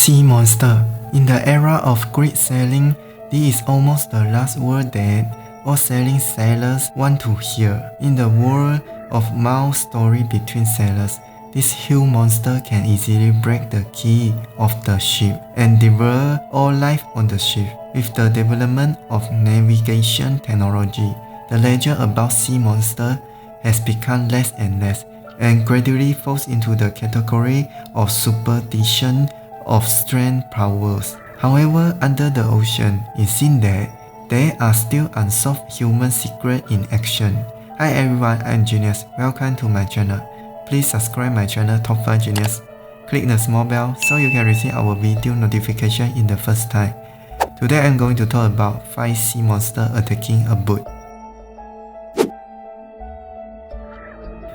Sea monster. In the era of great sailing, this is almost the last word that all sailing sailors want to hear. In the world of mild story between sailors, this huge monster can easily break the keel of the ship and devour all life on the ship. With the development of navigation technology, the legend about sea monster has become less and less, and gradually falls into the category of superstition of strange powers. However, under the ocean, it seems that there are still unsolved human secrets in action. Hi everyone, I'm Genius. Welcome to my channel. Please subscribe my channel Top 5 Genius. Click the small bell so you can receive our video notification in the first time. Today I'm going to talk about 5 sea monsters attacking a boat.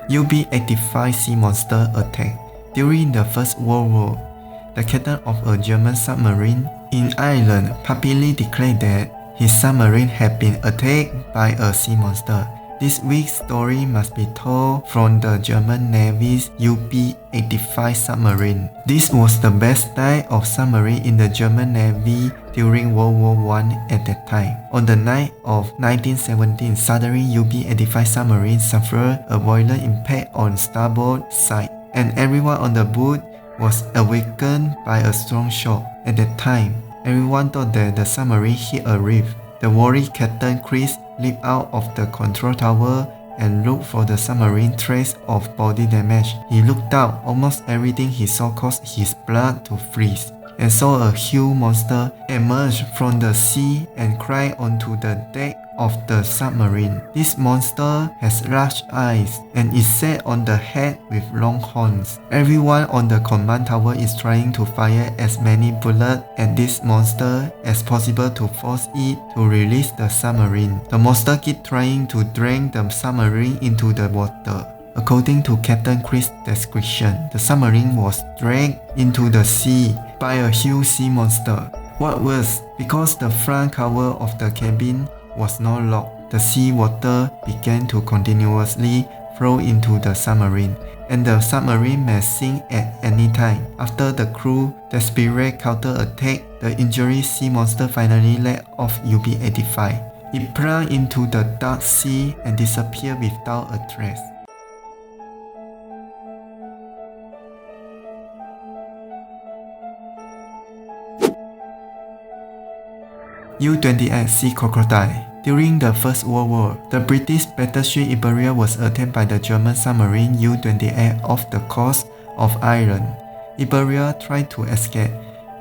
UB-85 sea monster attack. During the First World War, the captain of a German submarine in Ireland publicly declared that his submarine had been attacked by a sea monster. This week's story must be told from the German Navy's UB-85 submarine. This was the best type of submarine in the German Navy during World War I at that time. On the night of 1917, suddenly UB-85 submarine suffered a violent impact on starboard side, and everyone on the boat was awakened by a strong shock. At that time, everyone thought that the submarine hit a reef. The worried Captain Chris leaped out of the control tower and looked for the submarine trace of body damage. He looked out. Almost everything he saw caused his blood to freeze, and saw a huge monster emerge from the sea and climb onto the deck of the submarine. This monster has large eyes and is set on the head with long horns. Everyone on the command tower is trying to fire as many bullets at this monster as possible to force it to release the submarine. The monster keeps trying to drain the submarine into the water. According to Captain Chris' description, the submarine was dragged into the sea by a huge sea monster. What worse, because the front cover of the cabin was not locked, the sea water began to continuously flow into the submarine, and the submarine may sink at any time. After the crew desperate counter-attack, the injured sea monster finally let off UB-85. It plunged into the dark sea and disappeared without a trace. U-28 Sea Crocodile. During the First World War, the British battleship Iberia was attacked by the German submarine U-28 off the coast of Ireland. Iberia tried to escape,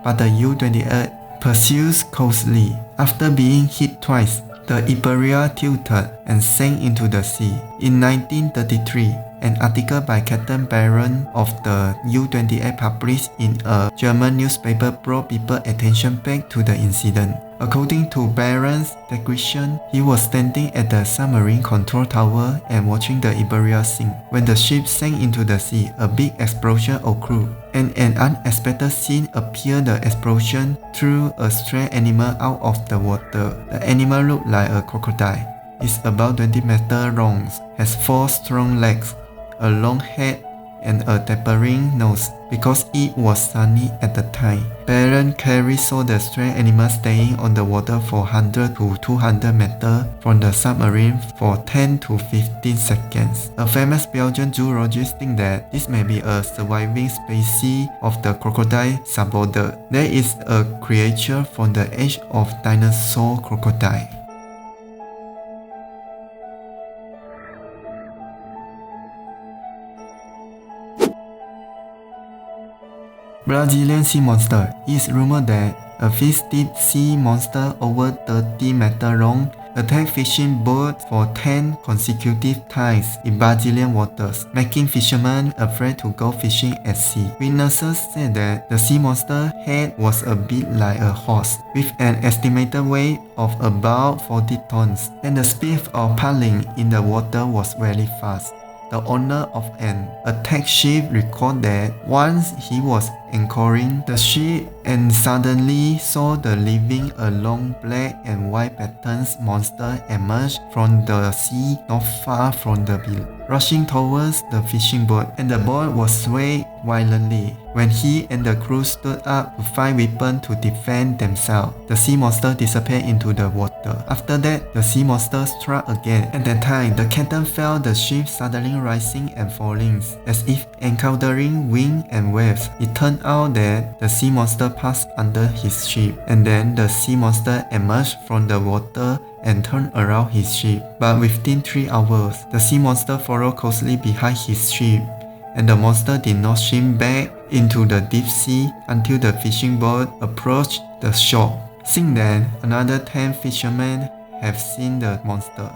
but the U-28 pursued closely. After being hit twice, the Iberia tilted and sank into the sea. In 1933, an article by Captain Baron of the U-28 published in a German newspaper brought people's attention back to the incident. According to Baron's description, he was standing at the submarine control tower and watching the Iberia sink. When the ship sank into the sea, a big explosion occurred, and an unexpected scene appeared. The explosion threw a strange animal out of the water. The animal looked like a crocodile. It's about 20 meters long, has 4 strong legs, a long head, and a tapering nose. Because it was sunny at the time, Baron Carey saw the strange animal staying on the water for 100 to 200 meters from the submarine for 10 to 15 seconds. A famous Belgian zoologist thinks that this may be a surviving species of the crocodile suborder. There is a creature from the age of dinosaur crocodile. Brazilian sea monster. It is rumored that a fish-tipped sea monster over 30 meters long attacked fishing boats for 10 consecutive times in Brazilian waters, making fishermen afraid to go fishing at sea. Witnesses said that the sea monster's head was a bit like a horse, with an estimated weight of about 40 tons, and the speed of paddling in the water was very fast. The owner of an attack ship recalled that once he was anchoring the ship and suddenly saw the living a long black and white patterns monster emerge from the sea not far from the village, rushing towards the fishing boat, and the boat was swayed violently. When he and the crew stood up to find weapons to defend themselves, the sea monster disappeared into the water. After that, the sea monster struck again. At that time, the captain felt the ship suddenly rising and falling, as if encountering wind and waves. It turned out that the sea monster passed under his ship, and then the sea monster emerged from the water and turned around his ship. But within 3 hours, the sea monster followed closely behind his ship, and the monster did not swim back into the deep sea until the fishing boat approached the shore. Since then, another 10 fishermen have seen the monster.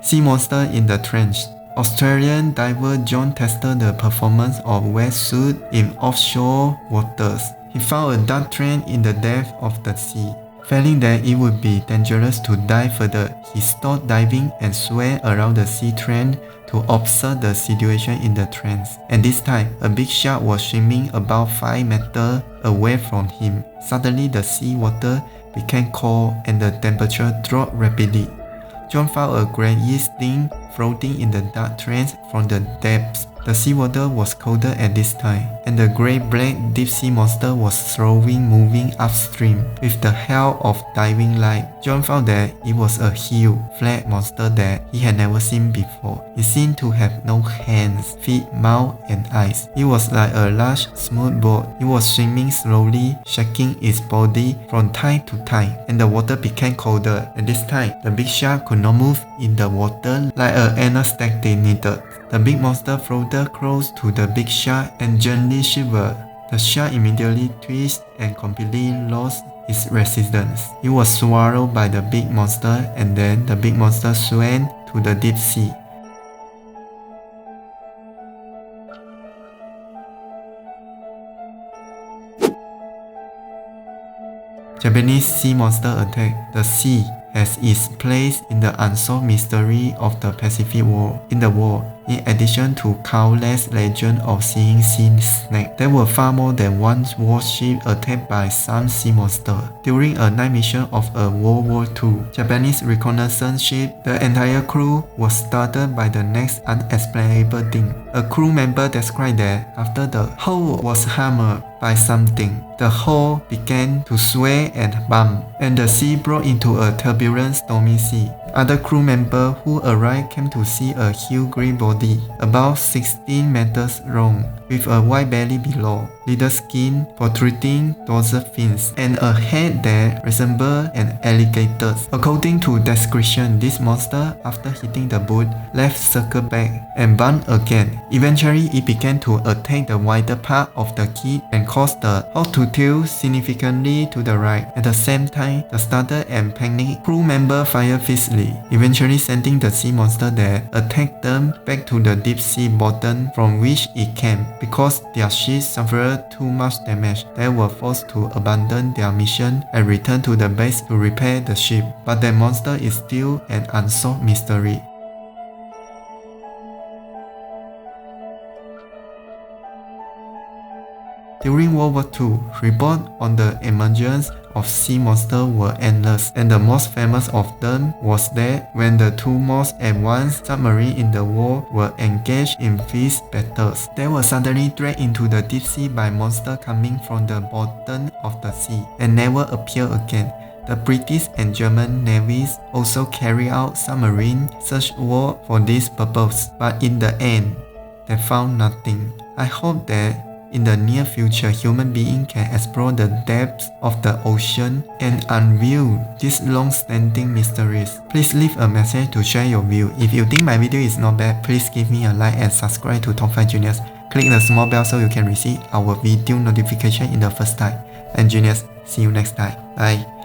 Sea monster in the trench. Australian diver John tested the performance of wetsuit in offshore waters. He found a dark trench in the depth of the sea. Feeling that it would be dangerous to dive further, he stopped diving and swam around the sea trench to observe the situation in the trench. And this time, a big shark was swimming about 5 meters away from him. Suddenly, the sea water became cold and the temperature dropped rapidly. John found a greyish thing floating in the dark trench from the depths. The seawater was colder at this time, and the grey-black deep-sea monster was slowly moving upstream. With the help of diving light, John found that it was a huge, flat monster that he had never seen before. It seemed to have no hands, feet, mouth, and eyes. It was like a large, smooth boat. It was swimming slowly, shaking its body from time to time, and the water became colder. At this time, the big shark could not move in the water like an anesthetic. The big monster floated close to the big shark and gently shivered. The shark immediately twisted and completely lost its resistance. It was swallowed by the big monster, and then the big monster swam to the deep sea. Japanese sea monster attack. The sea has its place in the unsolved mystery of the Pacific War. In the war, in addition to countless legends of seeing sea snakes, there were far more than one warship attacked by some sea monster. During a night mission of a World War II Japanese reconnaissance ship, the entire crew was startled by the next unexplainable thing. A crew member described that after the hull was hammered by something, the hull began to sway and bump, and the sea broke into a turbulent stormy sea. Other crew members who arrived came to see a huge grey body, about 16 meters long, with a white belly below, little skin, protruding dorsal fins, and a head that resembled an alligator's. According to description, this monster, after hitting the boat, left circle back and bumped again. Eventually, it began to attack the wider part of the keel and caused the hull to tilt significantly to the right. At the same time, the startled and panicked crew member fired fiercely, eventually sending the sea monster that attacked them back to the deep sea bottom from which it came. Because their ship suffered too much damage, they were forced to abandon their mission and return to the base to repair the ship. But the monster is still an unsolved mystery. During World War II, reports on the emergence of sea monsters were endless, and the most famous of them was that when the two most advanced submarines in the world were engaged in fierce battles, they were suddenly dragged into the deep sea by monsters coming from the bottom of the sea and never appeared again. The British and German navies also carried out submarine search work for this purpose, but in the end, they found nothing. I hope that in the near future, human beings can explore the depths of the ocean and unveil these long-standing mysteries. Please leave a message to share your view. If you think my video is not bad, please give me a like and subscribe to Top 5 Genius. Click the small bell so you can receive our video notification in the first time. And Genius, see you next time. Bye.